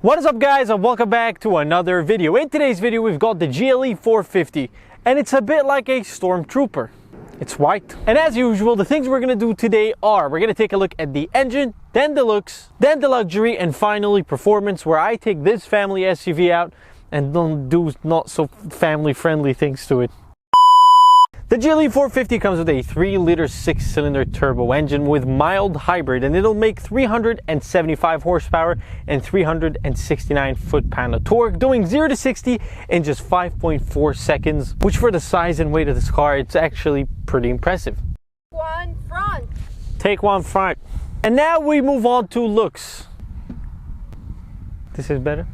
What is up, guys, and welcome back to another video. In today's video we've got the GLE 450 and it's a bit like a stormtrooper. It's white. And as usual, the things we're going to do today are we're going to take a look at the engine, then the looks, then the luxury, and finally performance, where I take this family SUV out and don't do not so family friendly things to it. The GLE 450 comes with a 3-liter 6-cylinder turbo engine with mild hybrid, and it'll make 375 horsepower and 369 foot-pound of torque, doing 0 to 60 in just 5.4 seconds, which for the size and weight of this car, it's actually pretty impressive. One front. Take one front. And now we move on to looks. This is better?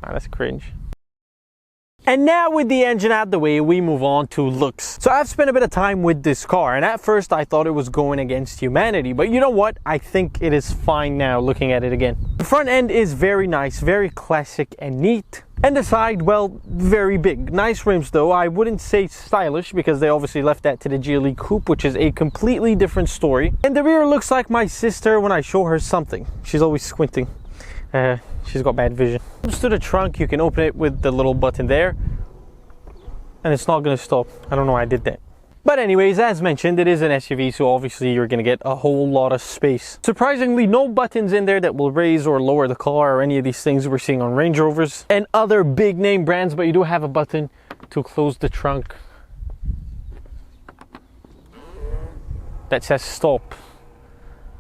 Ah, that's cringe. And now with the engine out the way, we move on to looks. So I've spent a bit of time with this car, and at first I thought it was going against humanity, but you know what? I think it is fine now looking at it again. The front end is very nice, very classic and neat. And the side, well, very big. Nice rims though. I wouldn't say stylish because they obviously left that to the GLE Coupe, which is a completely different story. And the rear looks like my sister when I show her something. She's always squinting. She's got bad vision. Comes to the trunk, you can open it with the little button there, and it's not going to stop. I don't know why I did that. But anyways, as mentioned, it is an SUV, so obviously you're going to get a whole lot of space. Surprisingly, no buttons in there that will raise or lower the car or any of these things we're seeing on Range Rovers and other big name brands, but you do have a button to close the trunk that says stop,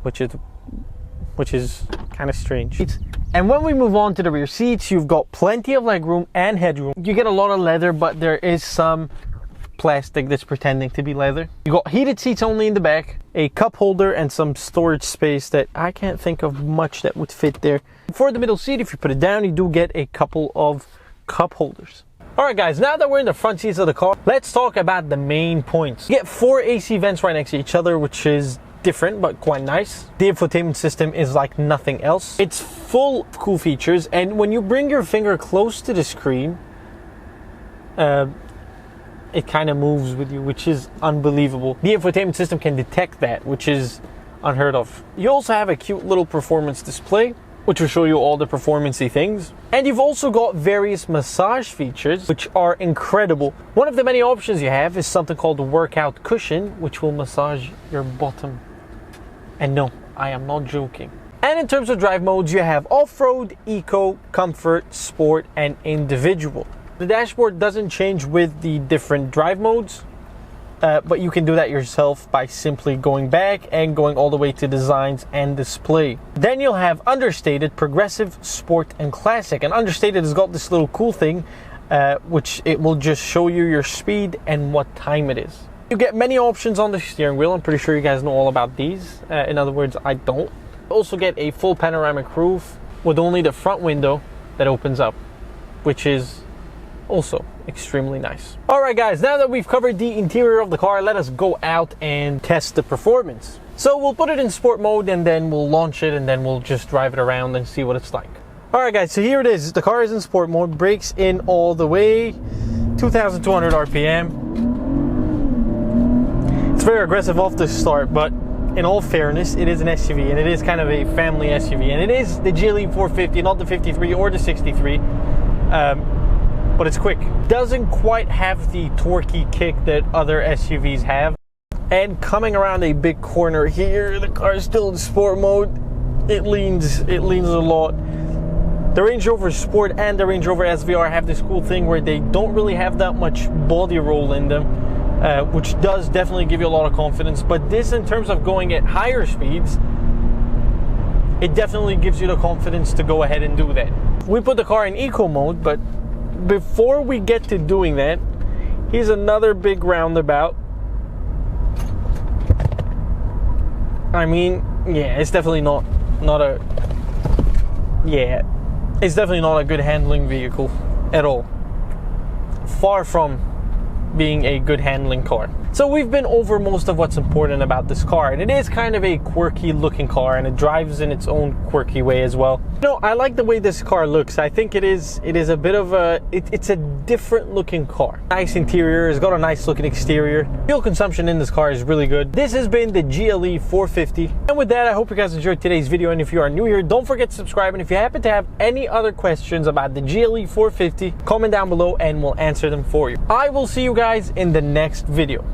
which is kind of strange. And when we move on to the rear seats, you've got plenty of legroom and headroom. You get a lot of leather, but there is some plastic that's pretending to be leather. You got heated seats only in the back, a cup holder, and some storage space that I can't think of much that would fit there. For the middle seat, if you put it down, you do get a couple of cup holders. Alright guys, now that we're in the front seats of the car, let's talk about the main points. You get 4 AC vents right next to each other, which is different but quite nice. The infotainment system is like nothing else. It's full of cool features, and when you bring your finger close to the screen, it kind of moves with you, which is unbelievable. The infotainment system can detect that, which is unheard of. You also have a cute little performance display, which will show you all the performance-y things. And you've also got various massage features, which are incredible. One of the many options you have is something called a workout cushion, which will massage your bottom. And no, I am not joking. And in terms of drive modes, you have off-road, eco, comfort, sport, and individual. The dashboard doesn't change with the different drive modes, but you can do that yourself by simply going back and going all the way to designs and display. Then you'll have understated, progressive, sport, and classic. And understated has got this little cool thing, which it will just show you your speed and what time it is. You get many options on the steering wheel. I'm pretty sure you guys know all about these. In other words, I don't. You also get a full panoramic roof with only the front window that opens up, which is also extremely nice. Alright guys, now that we've covered the interior of the car, let us go out and test the performance. So we'll put it in sport mode and then we'll launch it and then we'll just drive it around and see what it's like. Alright guys, so here it is. The car is in sport mode, brakes in all the way, 2,200 RPM. It's very aggressive off the start, but in all fairness, it is an SUV and it is kind of a family SUV, and it is the GLE 450, not the 53 or the 63. But it's quick. Doesn't quite have the torquey kick that other SUVs have. And coming around a big corner here, the car is still in sport mode. It leans a lot. The Range Rover Sport and the Range Rover SVR have this cool thing where they don't really have that much body roll in them, which does definitely give you a lot of confidence. But this, in terms of going at higher speeds, it definitely gives you the confidence to go ahead and do that. We put the car in eco mode, but before we get to doing that, here's another big roundabout. I mean, yeah, it's definitely not a good handling vehicle at all. Far from being a good handling car. So we've been over most of what's important about this car, and it is kind of a quirky looking car, and it drives in its own quirky way as well. You know, I like the way this car looks. I think it is a bit of it's a different looking car. Nice interior, it's got a nice looking exterior. Fuel consumption in this car is really good. This has been the GLE 450. And with that, I hope you guys enjoyed today's video, and if you are new here, don't forget to subscribe, and if you happen to have any other questions about the GLE 450, comment down below and we'll answer them for you. I will see you guys in the next video.